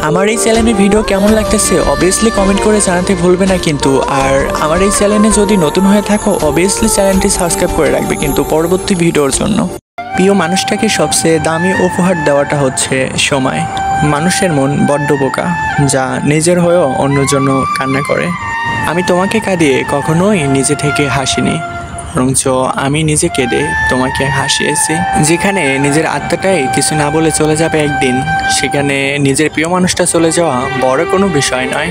আমার এই চ্যানেলের ভিডিও কেমন লাগতেছে অবভিয়াসলি কমেন্ট করে জানাতে ভুলবে না কিন্তু। আর আমার এই চ্যানেলে যদি নতুন হয়ে থাকো অবভিয়াসলি চ্যানেলটি সাবস্ক্রাইব করে রাখবে কিন্তু পরবর্তী ভিডিওর জন্য। প্রিয় মানুষটাকে সবচেয়ে দামি উপহার দেওয়াটা হচ্ছে সময়। মানুষের মন বড্ড বোকা, যা নিজের হয়েও অন্যের জন্য কান্না করে। আমি তোমাকে কাঁদিয়ে কখনোই নিজে থেকে হাসিনি, বরঞ্চ আমি নিজে কেঁদে তোমাকে হাসিয়েছি। যেখানে নিজের আত্মাটাই কিছু না বলে চলে যাবে একদিন, সেখানে নিজের প্রিয় মানুষটা চলে যাওয়া বড় কোনো বিষয় নয়।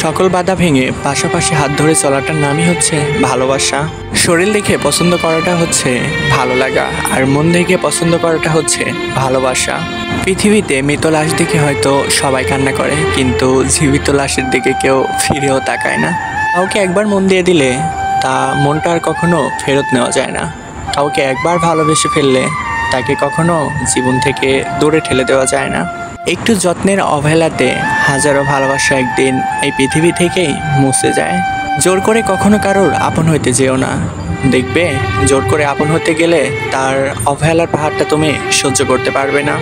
সকল বাধা ভেঙে পাশাপাশি হাত ধরে চলাটার নামই হচ্ছে ভালোবাসা। শরীর দেখে পছন্দ করাটা হচ্ছে ভালো লাগা, আর মন দেখে পছন্দ করাটা হচ্ছে ভালোবাসা। পৃথিবীতে মৃত লাশ দেখে হয়তো সবাই কান্না করে, কিন্তু জীবিত লাশের দিকে কেউ ফিরেও তাকায় না। কাউকে একবার মন দিয়ে দিলে তা মনটা আর কখনো ফেরত নেওয়া যায় না। কাউকে একবার ভালোবেসে ফেললে তাকে কখনো জীবন থেকে দূরে ঠেলে দেওয়া যায় না। একটু যত্নের অবহেলাতে হাজারো ভালোবাসা একদিন এই পৃথিবী থেকেই মুছে যায়। জোর করে কখনো কারোর আপন হইতে যেও না, দেখবে জোর করে আপন হতে গেলে তার অবহেলার পাহাড়টা তুমি সহ্য করতে পারবে না।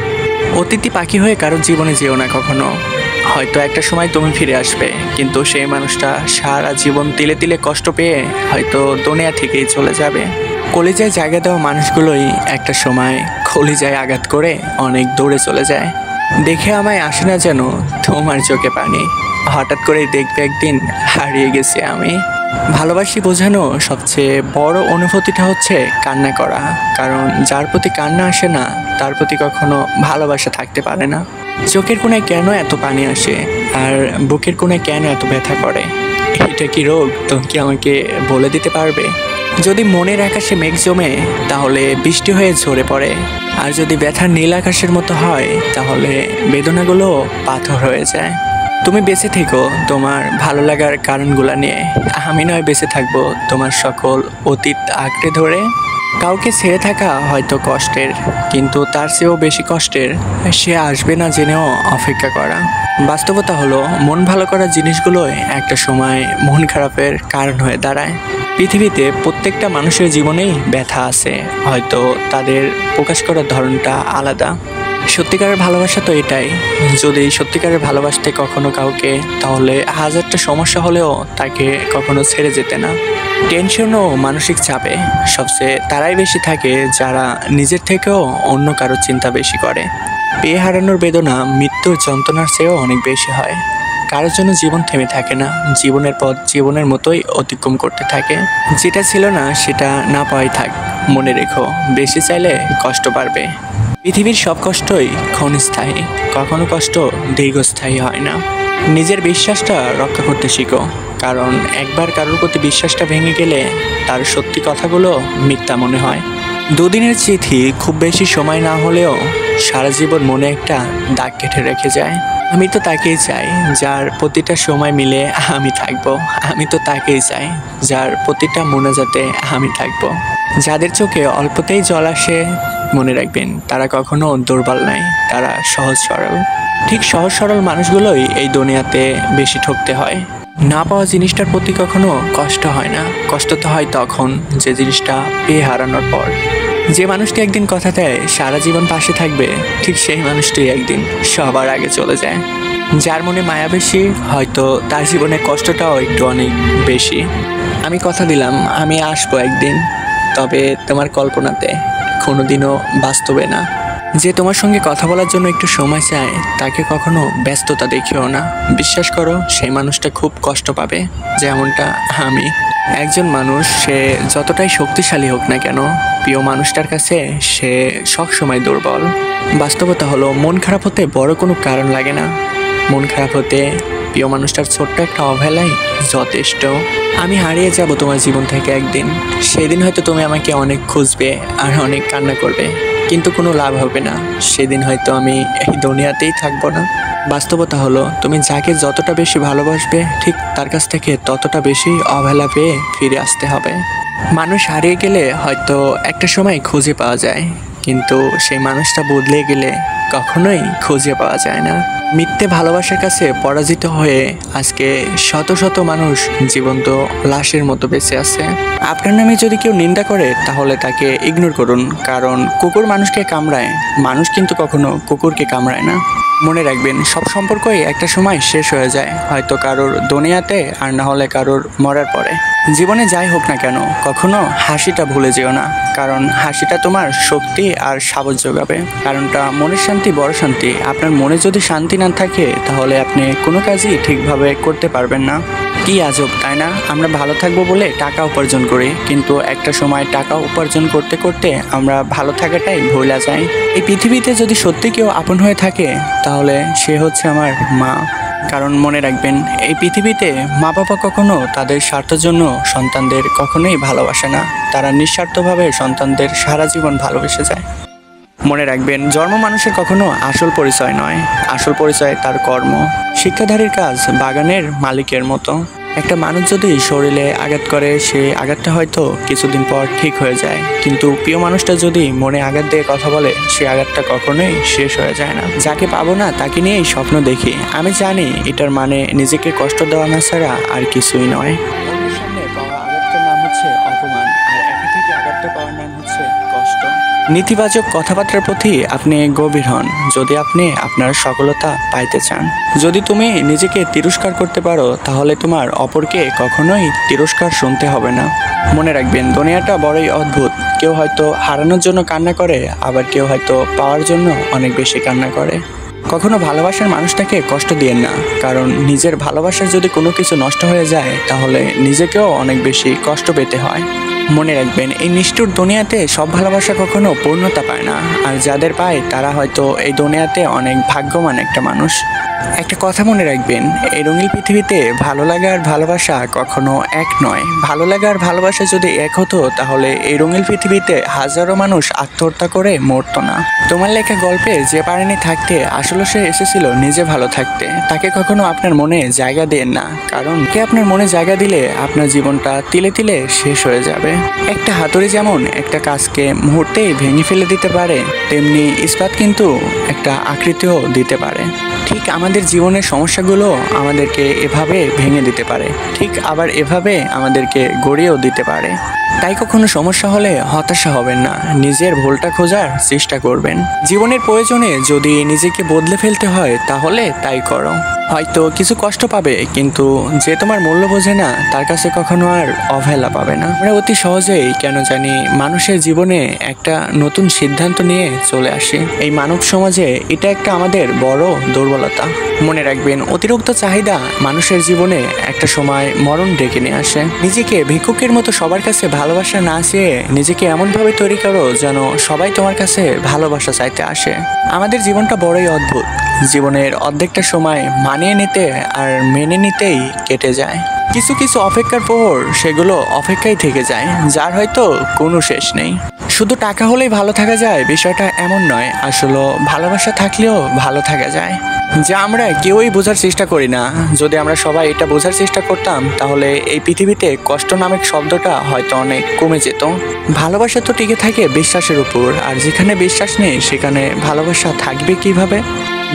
অতিথি পাখি হয়ে কারোর জীবনে যেও না কখনো, হয়তো একটা সময় তুমি ফিরে আসবে, কিন্তু সেই মানুষটা সারা জীবন তিলে তিলে কষ্ট পেয়ে হয়তো দুনিয়া থেকেই চলে যাবে। কলিজায় জায়গা দেওয়া মানুষগুলোই একটা সময় কলিজায় আঘাত করে অনেক দূরে চলে যায়। দেখে আমায় আসে না যেন তোমার চোখে পানি, হঠাৎ করে দেখবে একদিন হারিয়ে গেছি আমি। ভালোবাসি বোঝানো সবচেয়ে বড় অনুভূতিটা হচ্ছে কান্না করা, কারণ যার প্রতি কান্না আসে না তার প্রতি কখনো ভালোবাসা থাকতে পারে না। চোখের কোণায় কেন এত পানি আসে আর বুকের কোণায় কেন এত ব্যথা করে? এটা কি রোগ? তুমি কি আমাকে বলে দিতে পারবে? যদি মনের আকাশে মেঘ জমে তাহলে বৃষ্টি হয়ে ঝরে পড়ে, আর যদি ব্যথার নীল আকাশের মতো হয় তাহলে বেদনাগুলো পাথর হয়ে যায়। তুমি বেঁচে থেকো তোমার ভালো লাগার কারণগুলো নিয়ে, আমি নয় বেঁচে থাকবো তোমার সকল অতীত আঁকড়ে ধরে। কাউকে ছেড়ে থাকা হয়তো কষ্টের, কিন্তু তার চেয়েও বেশি কষ্টের সে আসবে না জেনেও অপেক্ষা করা। বাস্তবতা হলো মন ভালো করার জিনিসগুলোই একটা সময় মন খারাপের কারণ হয়ে দাঁড়ায়। পৃথিবীতে প্রত্যেকটা মানুষের জীবনেই ব্যথা আছে, হয়তো তাদের প্রকাশ করার ধরনটা আলাদা। সত্যিকারের ভালোবাসা তো এটাই, যদি সত্যিকারের ভালোবাসতে কখনো কাউকে, তাহলে হাজারটা সমস্যা হলেও তাকে কখনো ছেড়ে যেতে না। টেনশন ও মানসিক চাপে সবচেয়ে তারাই বেশি থাকে যারা নিজের থেকেও অন্য কারোর চিন্তা বেশি করে। পেয়ে হারানোর বেদনা মৃত্যুর যন্ত্রণার চেয়েও অনেক বেশি হয়। কারোর জন্য জীবন থেমে থাকে না, জীবনের পথ জীবনের মতোই অতিক্রম করতে থাকে। যেটা ছিল না সেটা না পাওয়াই থাক, মনে রেখো বেশি চাইলে কষ্ট বাড়বে। পৃথিবীর সব কষ্টই ক্ষণস্থায়ী, কখনো কষ্ট দীর্ঘস্থায়ী হয় না। নিজের বিশ্বাসটা রক্ষা করতে শিখো, কারণ একবার কারোর প্রতি বিশ্বাসটা ভেঙে গেলে তার সত্যি কথাগুলো মিথ্যা মনে হয়। দুদিনের চিঠি খুব বেশি সময় না হলেও সারা জীবন মনে একটা দাগ কেটে রেখে যায়। আমি তো তাকেই চাই যার প্রতিটা সময় মিলে আমি থাকবো, আমি তো তাকেই চাই যার প্রতিটা মোনাজাতে আমি থাকবো। যাদের চোখে অল্পতেই জল আসে মনে রাখবেন তারা কখনো দুর্বল নয়, তারা সহজ সরল। ঠিক সহজ সরল মানুষগুলোই এই দুনিয়াতে বেশি ঠকতে হয়। না পাওয়া জিনিসটার প্রতি কখনো কষ্ট হয় না, কষ্ট তো হয় তখন যে জিনিসটা পেয়ে হারানোর পর। যে মানুষটি একদিন কথা দেয় সারা জীবন পাশে থাকবে, ঠিক সেই মানুষটি একদিন সবার আগে চলে যায়। যার মনে মায়া বেশি হয়তো তার জীবনে কষ্টটাও একটু অনেক বেশি। আমি কথা দিলাম আমি আসবো একদিন, তবে তোমার কল্পনাতে, কোনোদিনও বাস্তবে না। যে তোমার সঙ্গে কথা বলার জন্য একটু সময় চায় তাকে কখনো ব্যস্ততা দেখিও না। বিশ্বাস করো সেই মানুষটা খুব কষ্ট পাবে, যেমনটা আমি। একজন মানুষ সে যতটাই শক্তিশালী হোক না কেন, প্রিয় মানুষটার কাছে সে সবসময় দুর্বল। বাস্তবতা হলো মন খারাপ হতে বড় কোনো কারণ লাগে না, মন খারাপ হতে প্রিয় মানুষটার ছোট্ট একটা অবহেলাই যথেষ্ট। আমি হারিয়ে যাব তোমার জীবন থেকে একদিন, সেদিন হয়তো তুমি আমাকে অনেক খুঁজবে আর অনেক কান্না করবে, কিন্তু কোনো লাভ হবে না। সেদিন হয়তো আমি এই দুনিয়াতেই থাকবো না। বাস্তবতা হলো তুমি যাকে যতটা বেশি ভালোবাসবে ঠিক তার কাছ থেকে ততটা বেশি অবহেলা পেয়ে ফিরে আসতে হবে। মানুষ হারিয়ে গেলে হয়তো একটা সময় খুঁজে পাওয়া যায়, কিন্তু সেই মানুষটা বদলে গেলে কখনোই খুঁজে পাওয়া যায় না। মিথ্যে ভালোবাসার কাছে পরাজিত হয়ে আজকে শত শত মানুষ জীবন্ত লাশের মতো বেঁচে আছে। আপনার নামে যদি কেউ নিন্দা করে তাহলে তাকে ইগনোর করুন, কারণ কুকুর মানুষকে কামড়ায়, মানুষ কিন্তু কখনো কুকুরকে কামড়ায় না। মনে রাখবেন, সব সম্পর্কই একটা সময় শেষ হয়ে যায়, হয়তো কারোর দুনিয়াতে আর না হলে কারোর মরার পরে। জীবনে যাই হোক না কেন, কখনো হাসিটা ভুলে যেও না, কারণ হাসিটা তোমার শক্তি আর সাহস যোগাবে। কারণটা মনের শান্তি বড় শান্তি। আপনার মনে যদি শান্তি না থাকে তাহলে আপনি কোনো কাজই ঠিকভাবে করতে পারবেন না। কি আজব তাই না? আমরা ভালো থাকবো বলে টাকা উপার্জন করি, কিন্তু একটা সময় টাকা উপার্জন করতে করতে আমরা ভালো থাকাটাই ভুলে যাই। এই পৃথিবীতে যদি সত্যি কেউ আপন হয়ে থাকে তাহলে সে হচ্ছে আমার মা। কারণ মনে রাখবেন, এই পৃথিবীতে মা বাবা কখনো তাদের স্বার্থের জন্য সন্তানদের কখনোই ভালোবাসে না। তারা নিঃস্বার্থভাবে সন্তানদের সারা জীবন ভালোবেসে যায়। মনে রাখবেন, জন্ম মানুষের কখনো আসল পরিচয় নয়, আসল পরিচয় তার কর্ম। শিক্ষাধারীর কাজ বাগানের মালিকের মতো। একটা মানুষ যদি শরীরে আঘাত করে, সে আঘাতটা হয়তো কিছুদিন পর ঠিক হয়ে যায়, কিন্তু প্রিয় মানুষটা যদি মনে আঘাত দিয়ে কথা বলে, সে আঘাতটা কখনোই শেষ হয়ে যায় না। যাকে পাবো না তাকে নিয়েই স্বপ্ন দেখি। আমি জানি এটার মানে নিজেকে কষ্ট দেওয়া না ছাড়া আর কিছুই নয়। অন্যের সামনে পাওয়া আঘাতটার নাম হচ্ছে অপমান, আর একা থেকে আঘাতটা পাওয়ার নাম হচ্ছে কষ্ট। নেতিবাচক কথাবার্তার প্রতি আপনি গভীর হন যদি আপনি আপনার সফলতা পাইতে চান। যদি তুমি নিজেকে তিরস্কার করতে পারো তাহলে তোমার অপরকে কখনোই তিরস্কার শুনতে হবে না। মনে রাখবেন, দুনিয়াটা বড়ই অদ্ভুত। কেউ হয়তো হারানোর জন্য কান্না করে, আবার কেউ হয়তো পাওয়ার জন্য অনেক বেশি কান্না করে। কখনো ভালোবাসার মানুষটাকে কষ্ট দিয়েন না, কারণ নিজের ভালোবাসার যদি কোনো কিছু নষ্ট হয়ে যায় তাহলে নিজেকেও অনেক বেশি কষ্ট পেতে হয়। মনে রাখবেন, এই নিষ্ঠুর দুনিয়াতে সব ভালোবাসা কখনো পূর্ণতা পায় না, আর যাদের পায় তারা হয়তো এই দুনিয়াতে অনেক ভাগ্যবান একটা মানুষ। একটা কথা মনে রাখবেন, এই রঙিন পৃথিবীতে ভালো লাগা আর ভালোবাসা কখনো এক নয়। ভালো লাগা আর ভালোবাসা যদি এক হতো তাহলে এই রঙিন পৃথিবীতে হাজারো মানুষ আত্মহত্যা করে মরতো না। তোমার লেখা গল্পে যে পারেনি থাকতে, আসলে সে এসেছিল নিজে ভালো থাকতে। তাকে কখনো আপনার মনে জায়গা দেন না, কারণ কে আপনার মনে জায়গা দিলে আপনার জীবনটা তিলে তিলে শেষ হয়ে যাবে। একটা হাতুড়ি যেমন একটা কাজকে মুহূর্তেই ভেঙে ফেলে দিতে পারে, তেমনি ইস্পাত কিন্তু একটা আকৃতিও দিতে পারে। ঠিক আমাদের জীবনের সমস্যাগুলো আমাদেরকে এভাবে ভেঙে দিতে পারে, ঠিক আবার এভাবে আমাদেরকে গড়িয়েও দিতে পারে। তাই কখনো সমস্যা হলে হতাশা হবেন না, নিজের ভুলটা খোঁজার চেষ্টা করবেন। জীবনের প্রয়োজনে যদি নিজেকে বদলে ফেলতে হয় তাহলে তাই করো। হয়তো কিছু কষ্ট পাবে, কিন্তু যে তোমার মূল্য বোঝে না তার কাছে কখনো আর অবহেলা পাবে না। আমরা অতি সহজেই কেন জানি মানুষের জীবনে একটা নতুন সিদ্ধান্ত নিয়ে চলে আসি। এই মানব সমাজে এটা একটা আমাদের বড় দুর্বলতা। মনে রাখবেন, অতিরিক্ত চাহিদা মানুষের জীবনে একটা সময় মরণ ডেকে নিয়ে আসে। নিজেকে ভিক্ষুকের মতো সবার কাছে ভালোবাসা না চেয়ে নিজেকে এমনভাবে তৈরি করো যেন সবাই তোমার কাছে ভালোবাসা চাইতে আসে। আমাদের জীবনটা বড়ই অদ্ভুত। জীবনের অর্ধেকটা সময় মানিয়ে নিতে আর মেনে নিতেই কেটে যায়। কিছু কিছু অপেক্ষার প্রহর সেগুলো অপেক্ষায় থেকে যায়, যার হয়তো কোনো শেষ নেই। শুধু টাকা হলেই ভালো থাকা যায় বিষয়টা এমন নয়, আসলে ভালোবাসা থাকলেও ভালো থাকা যায়, যা আমরা কেউই বোঝার চেষ্টা করি না। যদি আমরা সবাই এটা বোঝার চেষ্টা করতাম তাহলে এই পৃথিবীতে কষ্ট নামক শব্দটা হয়তো অনেক কমে যেত। ভালোবাসা তো টিকে থাকে বিশ্বাসের উপর, আর যেখানে বিশ্বাস নেই সেখানে ভালোবাসা থাকবে কিভাবে?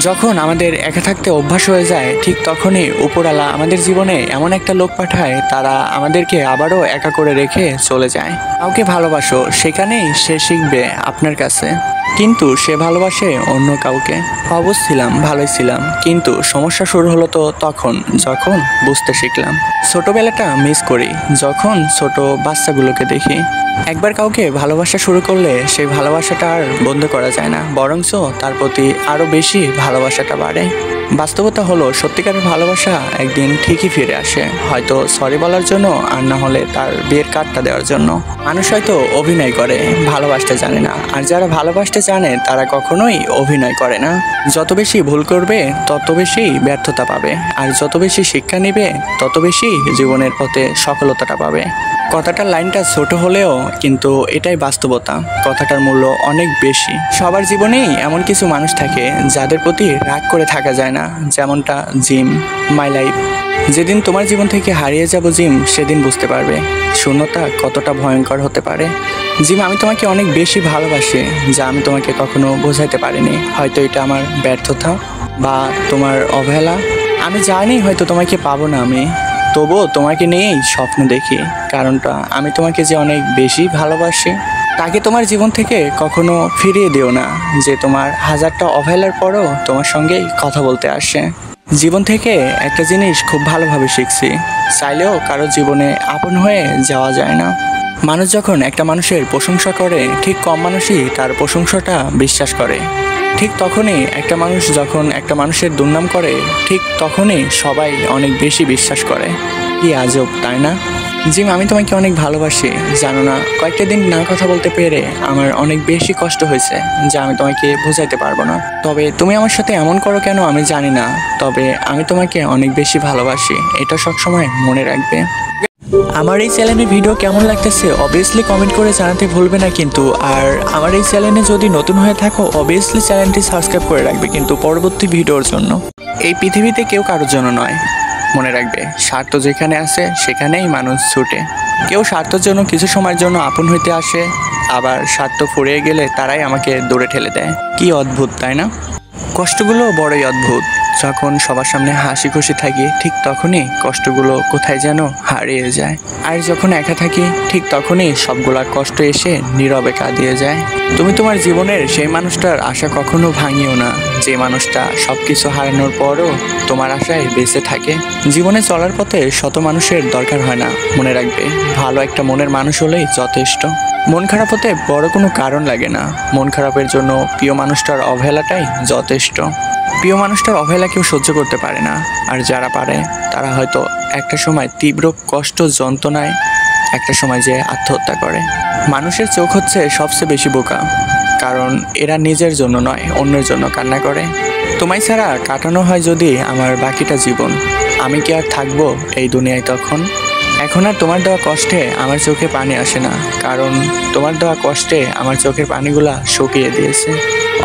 যখন আমাদের একা থাকতে অভ্যাস হয়ে যায়, ঠিক তখনই উপরওয়ালা আমাদের জীবনে এমন একটা লোক পাঠায়, তারা আমাদেরকে আবারও একা করে রেখে চলে যায়। কাউকে ভালোবাসো, সেখানেই সে শিখবে আপনার কাছে, কিন্তু সে ভালোবাসে অন্য কাউকে। অবশ ছিলাম, ভালোই ছিলাম, কিন্তু সমস্যা শুরু হলো তো তখন যখন বুঝতে শিখলাম। ছোটবেলাটা মিস করি, যখন ছোট বাচ্চাগুলোকে দেখি। একবার কাউকে ভালোবাসা শুরু করলে সেই ভালোবাসাটা আর বন্ধ করা যায় না, বরঞ্চ তার প্রতি আরো বেশি ভালোবাসাটা বাড়ে। বাস্তবতা হলো, সত্যিকারের ভালোবাসা একদিন ঠিকই ফিরে আসে, হয়তো সরি বলার জন্য, আর না হলে তার বিয়ের কার্ডটা দেওয়ার জন্য। মানুষ হয়তো অভিনয় করে, ভালোবাসতে জানে না, আর যারা ভালোবাসতে জানে তারা কখনোই অভিনয় করে না। যত বেশি ভুল করবে তত বেশি ব্যর্থতা পাবে, আর যত বেশি শিক্ষা নেবে তত বেশি জীবনের পথে সফলতাটা পাবে। কথাটার লাইনটা ছোট হলেও কিন্তু এটাই বাস্তবতা। কথাটার মূল্য অনেক বেশি। সবার জীবনেই এমন কিছু মানুষ থাকে যাদের প্রতি রাগ করে থাকা যায় না, যেমনটা জিম, মাই লাইফ। যেদিন তোমার জীবন থেকে হারিয়ে যাব জিম, সেদিন বুঝতে পারবে শূন্যতা কতটা ভয়ঙ্কর হতে পারে। জিম, আমি তোমাকে অনেক বেশি ভালোবাসি, যা আমি তোমাকে কখনো বোঝাতে পারিনি। হয়তো এটা আমার ব্যর্থতা বা তোমার অবহেলা। আমি জানি হয়তো তোমাকে পাবো না আমি, তবুও তোমাকে নিয়েই স্বপ্ন দেখি, কারণটা আমি তোমাকে যে অনেক বেশি ভালোবাসি। তাকে তোমার জীবন থেকে কখনো ফিরিয়ে দিও না, যে তোমার হাজারটা অবহেলার পরও তোমার সঙ্গেই কথা বলতে আসে। জীবন থেকে একটা জিনিস খুব ভালোভাবে শিখছি, চাইলেও কারো জীবনে আপন হয়ে যাওয়া যায় না। মানুষ যখন একটা মানুষের প্রশংসা করে, ঠিক কম মানুষই তার প্রশংসাটা বিশ্বাস করে। ঠিক তখনই একটা মানুষ যখন একটা মানুষের দুর্নাম করে, ঠিক তখনই সবাই অনেক বেশি বিশ্বাস করে। কি আজব, তাই না? জিম, আমি তোমাকে অনেক ভালোবাসি, জানো না? কয়েকটা দিন না কথা বলতে পেরে আমার অনেক বেশি কষ্ট হয়েছে, যা আমি তোমাকে বোঝাইতে পারবো না। তবে তুমি আমার সাথে এমন করো কেন আমি জানি না, তবে আমি তোমাকে অনেক বেশি ভালোবাসি, এটা সবসময় মনে রাখবে। আমার এই চ্যানেলের ভিডিও কেমন লাগতেছে অবভিয়াসলি কমেন্ট করে জানাতে ভুলবে না কিন্তু। আর আমার এই চ্যানেলে যদি নতুন হয়ে থাকো অবভিয়াসলি চ্যানেলটি সাবস্ক্রাইব করে রাখবে কিন্তু পরবর্তী ভিডিওর জন্য। এই পৃথিবীতে কেউ কারোর জন্য নয়, মনে রাখবে। স্বার্থ যেখানে আছে সেখানেই মানুষ ছুটে। কেউ স্বার্থের জন্য কিছু সময়ের জন্য আপন হইতে আসে, আবার স্বার্থ ফুরিয়ে গেলে তারাই আমাকে দূরে ঠেলে দেয়। কি অদ্ভুত, তাই না? কষ্টগুলো বড়ই অদ্ভুত। যখন সবার সামনে হাসি খুশি থাকি, ঠিক তখনই কষ্টগুলো কোথায় যেন হারিয়ে যায়। আর যখন একা থাকি, ঠিক তখনই সবগুলা কষ্ট এসে নীরবে কাঁদিয়ে যায়। তুমি তোমার জীবনের সেই মানুষটার আশা কখনো ভাঙিও না, যে মানুষটা সবকিছু হারানোর পরও তোমার আশায় বেঁচে থাকে। জীবনে চলার পথে শত মানুষের দরকার হয় না, মনে রাখবে। ভালো একটা মনের মানুষ হলেই যথেষ্ট। মন খারাপ হতে বড় কোনো কারণ লাগে না, মন খারাপের জন্য প্রিয় মানুষটার অবহেলাটাই যথেষ্ট। প্রিয় মানুষটার অবহেলা কেউ সহ্য করতে পারে না, আর যারা পারে তারা হয়তো একটা সময় তীব্র কষ্ট যন্ত্রণায় একটা সময় যে আত্মহত্যা করে। মানুষের চোখ হচ্ছে সবচেয়ে বেশি বোকা, কারণ এরা নিজের জন্য নয় অন্যের জন্য কান্না করে। তোমায় ছাড়া কাটানো হয় যদি আমার বাকিটা জীবন, আমি কি আর থাকবো এই দুনিয়ায় তখন? এখন আর তোমার দেওয়া কষ্টে আমার চোখে পানি আসে না, কারণ তোমার দেওয়া কষ্টে আমার চোখের পানিগুলা শুকিয়ে দিয়েছে।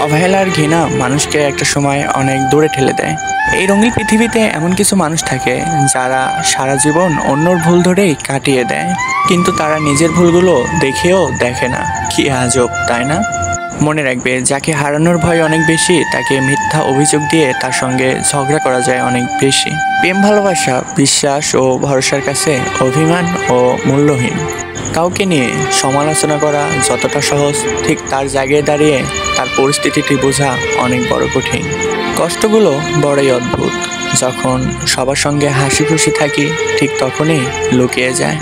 অবহেলার ঘৃণা মানুষকে একটা সময় অনেক দূরে ঠেলে দেয়। এই রঙিন পৃথিবীতে এমন কিছু মানুষ থাকে যারা সারা জীবন অন্যর ভুল ধরেই কাটিয়ে দেয়, কিন্তু তারা নিজের ভুলগুলো দেখেও দেখে না। কি আজব, তাই না? মনে রাখবে, যাকে হারানোর ভয় অনেক বেশি তাকে মিথ্যা অভিযোগ দিয়ে তার সঙ্গে ঝগড়া করা যায় অনেক বেশি। প্রেম, ভালোবাসা, বিশ্বাস ও ভরসার কাছে অভিমান ও মূল্যহীন। কাউকে নিয়ে সমালোচনা করা যতটা সহজ, ঠিক তার জায়গায় দাঁড়িয়ে তার পরিস্থিতিটি বোঝা অনেক বড় কঠিন। কষ্টগুলো বড়ই অদ্ভুত। যখন সবার সঙ্গে হাসি খুশি থাকি, ঠিক তখনই লুকিয়ে যায়।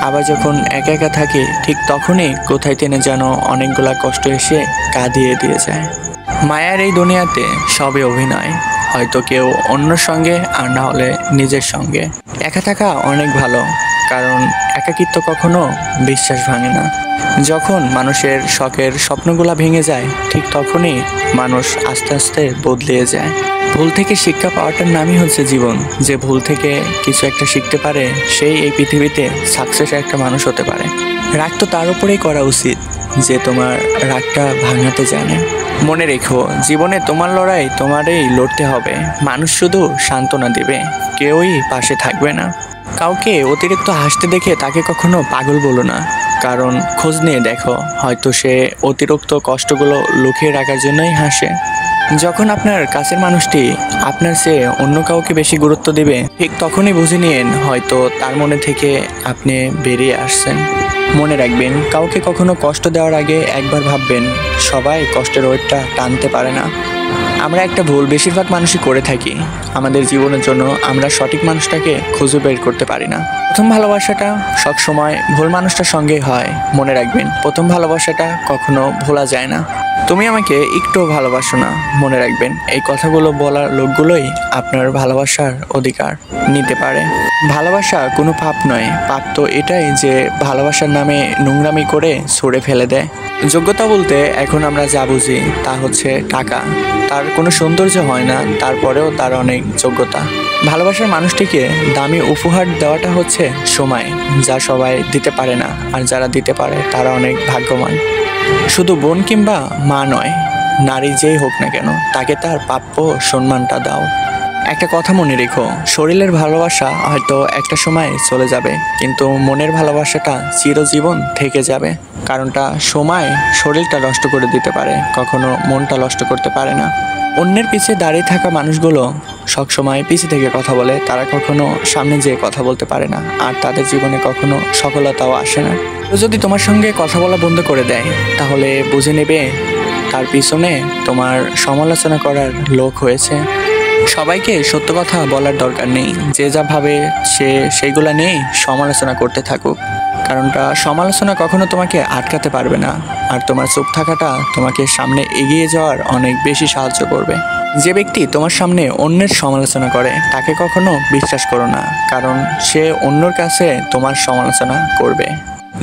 আবার যখন একা একা থাকি, ঠিক তখনই কোথায় টেনে যেন অনেকগুলা কষ্ট এসে কাঁদিয়ে দিয়ে যায়। মায়ার এই দুনিয়াতে সবই অভিনয়, হয়তো কেউ অন্যর সঙ্গে আর না হলে নিজের সঙ্গে। একা থাকা অনেক ভালো, কারণ একাকিত্ব কখনো বিশ্বাস ভাঙে না। যখন মানুষের শখের স্বপ্নগুলা ভেঙে যায়, ঠিক তখনই মানুষ আস্তে আস্তে বদলে যায়। ভুল থেকে শিক্ষা পাওয়াটার নামই হচ্ছে জীবন। যে ভুল থেকে কিছু একটা শিখতে পারে, সেই এই পৃথিবীতে সাকসেস একটা মানুষ হতে পারে। রাগ তো তার উপরেই করা উচিত যে তোমার রাগটা ভাঙাতে জানে। মনে রেখো, জীবনে তোমার লড়াই তোমারই লড়তে হবে। মানুষ শুধু সান্ত্বনা দেবে, কেউই পাশে থাকবে না। কাউকে অতিরিক্ত হাসতে দেখে তাকে কখনো পাগল বলো না, কারণ খোঁজ নিয়ে দেখো, হয়তো সে অতিরিক্ত কষ্টগুলো লুকিয়ে রাখার জন্যই হাসে। যখন আপনার কাছের মানুষটি আপনার চেয়ে অন্য কাউকে বেশি গুরুত্ব দেবে, ঠিক তখনই বুঝে নিন হয়তো তার মনে থেকে আপনি বেরিয়ে আসছেন। মনে রাখবেন, কাউকে কখনো কষ্ট দেওয়ার আগে একবার ভাববেন, সবাই কষ্টের ওয়েটটা টানতে পারে না। আমরা একটা ভুল বেশিরভাগ মানুষই করে থাকি, আমাদের জীবনের জন্য আমরা সঠিক মানুষটাকে খুঁজে বের করতে পারি না। প্রথম ভালোবাসাটা সবসময় ভুল মানুষটার সঙ্গেই হয়। মনে রাখবেন, প্রথম ভালোবাসাটা কখনো ভোলা যায় না। তুমি আমাকে একটুও ভালোবাসো না, মনে রাখবেন, এই কথাগুলো বলার লোকগুলোই আপনার ভালোবাসার অধিকার নিতে পারে। ভালোবাসা কোনো পাপ নয়, পাপ তো এটাই যে ভালোবাসার নামে নোংরামি করে ছুঁড়ে ফেলে দেয়। যোগ্যতা বলতে এখন আমরা যা বুঝি তা হচ্ছে টাকা। তার কোনো সৌন্দর্য হয় না, তারপরেও তার অনেক যোগ্যতা। ভালোবাসার মানুষটিকে দামি উপহার দেওয়াটা হচ্ছে সময়, যা সবাই দিতে পারে না, আর যারা দিতে পারে তারা অনেক ভাগ্যবান। শুধু বোন কিংবা মা নয়, নারী যেই হোক না কেন, তাকে তার প্রাপ্য সম্মানটা দাও। একটা কথা মনে রেখো, শরীরের ভালোবাসা হয়তো একটা সময় চলে যাবে, কিন্তু মনের ভালোবাসাটা চিরজীবন থেকে যাবে। কারণটা সময় শরীরটা নষ্ট করে দিতে পারে, কখনো মনটা নষ্ট করতে পারে না। অন্যের পিছে দাঁড়িয়ে থাকা মানুষগুলো সবসময় পিছে থেকে কথা বলে, তারা কখনো সামনে যেয়ে কথা বলতে পারে না, আর তাদের জীবনে কখনো সফলতাও আসে না। তো যদি তোমার সঙ্গে কথা বলা বন্ধ করে দেয়, তাহলে বুঝে নেবে তার পিছনে তোমার সমালোচনা করার লোক হয়েছে। সবাইকে সত্য কথা বলার দরকার নেই, যে যা ভাবে সে সেইগুলা নিয়েই সমালোচনা করতে থাকুক। কারণটা সমালোচনা কখনো তোমাকে আটকাতে পারবে না, আর তোমার চুপ থাকাটা তোমাকে সামনে এগিয়ে যাওয়ার অনেক বেশি সাহায্য করবে। যে ব্যক্তি তোমার সামনে অন্যের সমালোচনা করে তাকে কখনো বিশ্বাস করো না, কারণ সে অন্যর কাছে তোমার সমালোচনা করবে।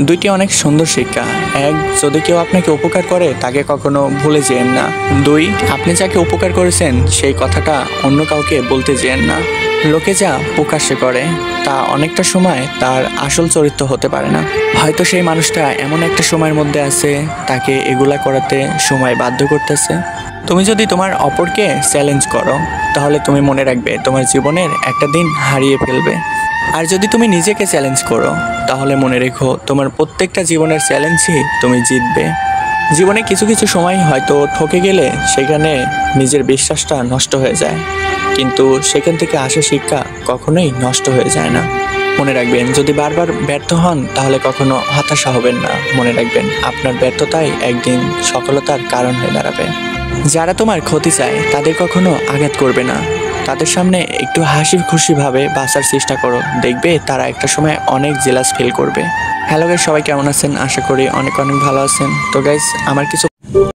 দুইটি অনেক সুন্দর শিক্ষা। এক, যদি কেউ আপনাকে উপকার করে তাকে কখনো ভুলে যেয়েন না। দুই, আপনি যাকে উপকার করেছেন সেই কথাটা অন্য কাউকে বলতে যেয়েন না। লোকে যা প্রকাশ্যে করে তা অনেকটা সময় তার আসল চরিত্র হতে পারে না। হয়তো সেই মানুষটা এমন একটা সময়ের মধ্যে আছে, তাকে এগুলা করাতে সময় বাধ্য করতেছে। তুমি যদি তোমার অপরকে চ্যালেঞ্জ করো, তাহলে তুমি মনে রাখবে তোমার জীবনের একটা দিন হারিয়ে ফেলবে। আর যদি তুমি নিজেকে চ্যালেঞ্জ করো, তাহলে মনে রেখো তোমার প্রত্যেকটা জীবনের চ্যালেঞ্জই তুমি জিতবে। জীবনে কিছু কিছু সময় হয়তো ঠকে গেলে সেখানে নিজের বিশ্বাসটা নষ্ট হয়ে যায়, কিন্তু সেখান থেকে আসা শিক্ষা কখনোই নষ্ট হয়ে যায় না। মনে রাখবেন, যদি বারবার ব্যর্থ হন তাহলে কখনো হতাশা হবেন না। মনে রাখবেন, আপনার ব্যর্থতাই একদিন সফলতার কারণ হয়ে দাঁড়াবে। যারা তোমার ক্ষতি চায় তাদের কখনো আঘাত করবে না, তাদের সামনে একটু হাসি খুশিভাবে বাঁচার চেষ্টা করো, দেখবে তারা একটা সময় অনেক জেলাস ফিল করবে। হ্যালো গাইস, সবাই কেমন আছেন? আশা করি অনেক অনেক ভালো আছেন। তো গাইস, আমার কিছু